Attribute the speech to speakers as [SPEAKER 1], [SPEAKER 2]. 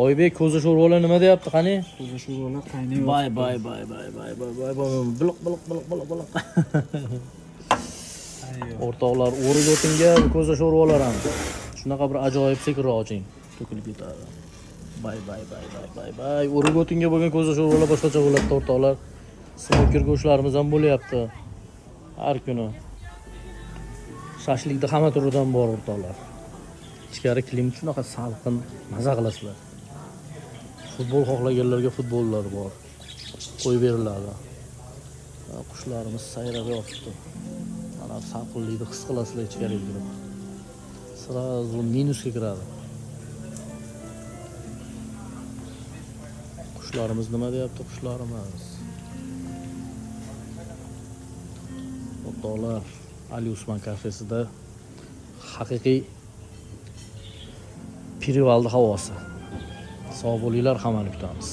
[SPEAKER 1] Oybek ko'zi sho'rvalar nima deyapti qani?
[SPEAKER 2] Ko'za sho'rvalar qaynayapti.
[SPEAKER 1] Bay. Biliq. O'rtoqlar, o'rik o'tinga ko'za sho'rvalar ham. Shunaqa bir ajoyib sekinroq oching. To'kilib ketadi. Bay. O'rik o'tinga bo'lgan ko'za sho'rvalar boshqacha bo'ladi, o'rtoqlar. Smoker go'shtlarimiz ham bo'lyapti. Har kuni. Shashlikda hamma turidan bor, o'rtoqlar. Ichkari klimat shunaqa salqin, maza qilasizlar. Futbol xohlaganlarga futbollar bor. Qo'yib beriladi. Qushlarimiz sayrab yotibdi. Mana salqinlikni his qilasizlar ichkariga kirib. Sirazu minusga kiradi. Qushlarimiz nima deyapti, qushlarimiz? O'rtoqlar, Ali Usman kafesida haqiqiy Pirivaldi havosi. Sog' bo'linglar, hammani kutamiz.